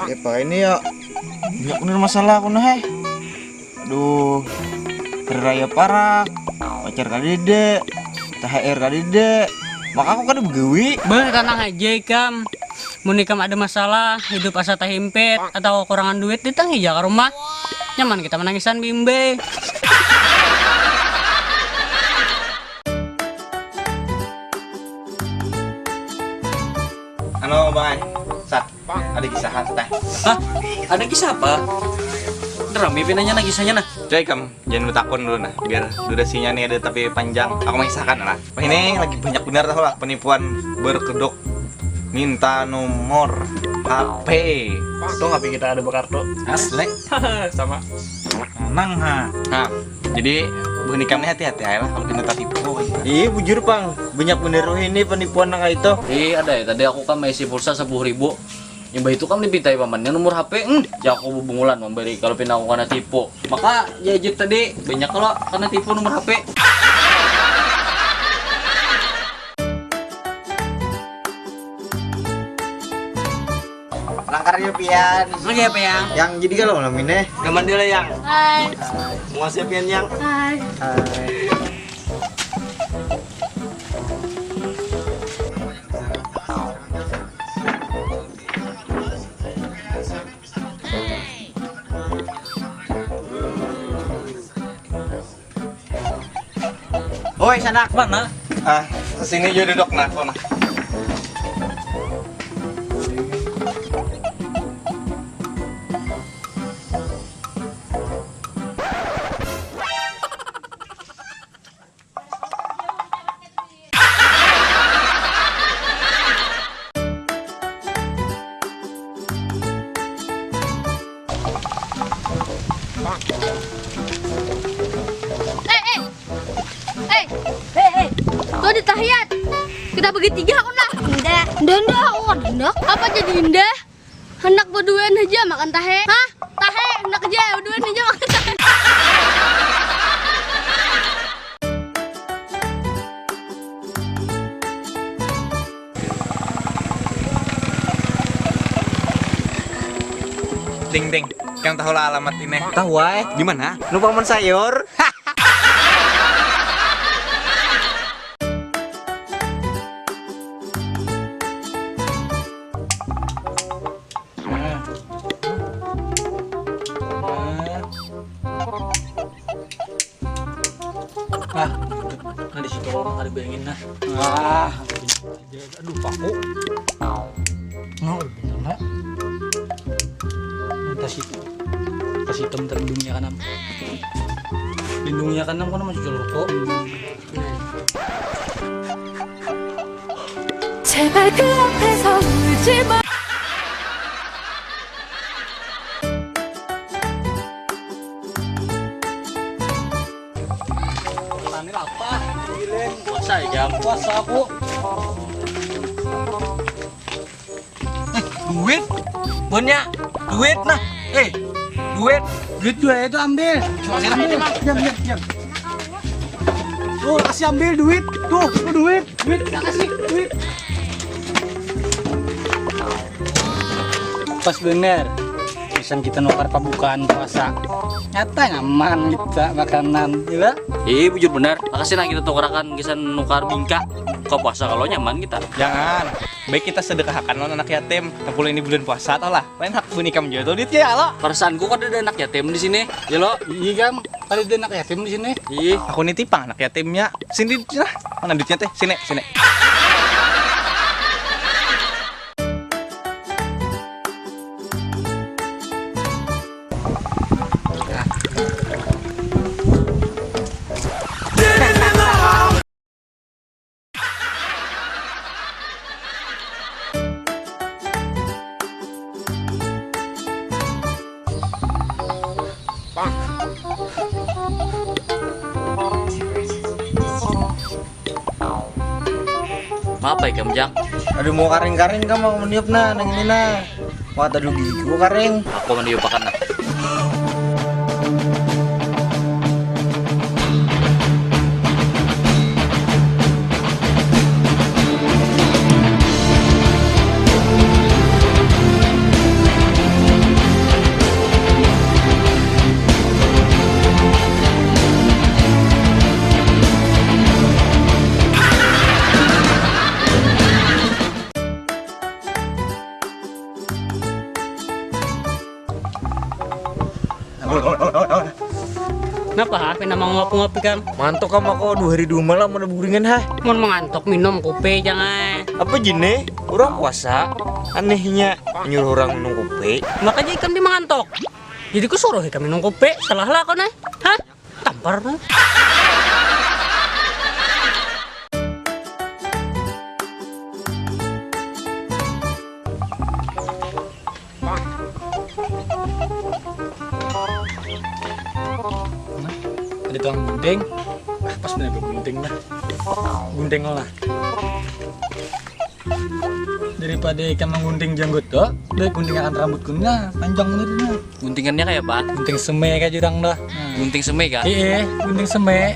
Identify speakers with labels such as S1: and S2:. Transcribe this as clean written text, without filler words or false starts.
S1: Ya pakai ini ya. Banyak bener masalah aku nah. Aduh. Hari raya parak. Pacar kadede. THR kadede. Maka aku kan begawi.
S2: Tenang aja Ikam. Mun Ikam ada masalah, hidup asa teh himpit atau kekurangan duit ditang aja ke rumah. Nyaman kita menangisan bimbe.
S1: Halo Bang. Sat, ada kisah teh.
S3: Hah? Ada kisah apa? Rame pinanya nah kisahnya nah.
S1: Coy kamu jangan bertakun dulu nah, biar durasinya nih ada tapi panjang. Aku mengisahkan lah. Wah, ini lagi banyak benar tahu lah penipuan berkedok minta nomor HP.
S4: Tuh ngapain kita ada berkartu?
S1: Asli.
S4: Sama.
S1: Nang ha. Nah, jadi Bu Nikam nih hati-hati aja lah kalau kita tipu.
S4: Iya bujur pang, banyak bener ini penipuan nang itu.
S3: Ada ya, tadi aku kan isi pulsa 10.000. Yang itu kan dipintai pamannya nomor HP, ya aku bungulan memberi kalau pindah aku karena tipu. Maka jajit tadi banyak kalau karena tipu nomor HP.
S1: Langkar ya pian.
S2: Oke apa yang?
S1: Yang jadi kalau namanya
S4: Gaman dia lah yang.
S5: Hai.
S4: Mau siapin yang.
S5: Hai.
S1: Woi sanak.
S3: Mana?
S1: Sini juga duduk nah, kau nah.
S5: Tuh di tahiyat. Kita bagi tiga aku nak. Indah. Indah aku kan indah. Apa jadi indah? Hendak berduaan aja makan tahe. Hah? Tahe hendak aja berduaan aja makan tahe.
S1: Ding ding. Kamu tahu lah alamat ini?
S4: Tahu ay.
S1: Di mana?
S4: Numpang sayur.
S3: Nah di situ orang ada bayangin nah.
S4: Aduh paku.
S3: Nah, bener nak. Tas hitam terlindungnya kanam. Lindungnya kanam kan masih jolok kok.
S5: 제발 그 앞에서 울지 마.
S3: Ini apa? Giling puasa ya, puasa aku.
S4: Duit. Punya duit nah. Duit juga itu ambil. Diam. Tuh kasih ambil duit. Tuh duit. Kasih duit.
S2: Pas bener. Bisa kita nukar pembukaan puasa. Nyata nyaman kita makanan, ya.
S3: Bujur benar. Makasih nah kita tukarakan kisah nukar bingka. Kau puasa kalau nyaman kita.
S1: Jangan. Baik kita sedekahkan lo anak yatim. Tempul ini bulan puasa tau lah. Lain hak Bu Nikam juga tuh duit ya lo.
S3: Perasaanku kok ada anak yatim di sini. Ya lo.
S2: Iya Kam, ada anak yatim di sini.
S3: Ih,
S1: Aku nitipang anak yatimnya. Sini lah. Mana duitnya teh? Sini.
S3: apa ya Jang?
S4: Aduh mau karing-karing kamu mau meniup nah nang ini nah. Wah tadi gigi karing.
S3: Aku meniupakan nah.
S2: mau ngopi-ngopi kam.
S1: Mantok kam aku 2 hari 2 malam mana buringan ha.
S2: Mun mengantuk minum kopi jangan.
S1: Apa jene? Orang puasa. Anehnya nyuruh orang minum kopi.
S2: Makanya ikan di mengantuk. Jadi ku suruh ikan minum kopi. Salah lah kau nih. Hah? Tampar nih.
S6: Ada tukang gunting. Pas bener gunting lah. Gunting lah. Daripada ikan menggunting janggut tuh, udah guntingan rambut kunnya panjang bener.
S3: Guntingannya kayak apa?
S6: Gunting semai kayak jurang dah.
S3: Gunting semai kah?
S6: Iya, gunting semai.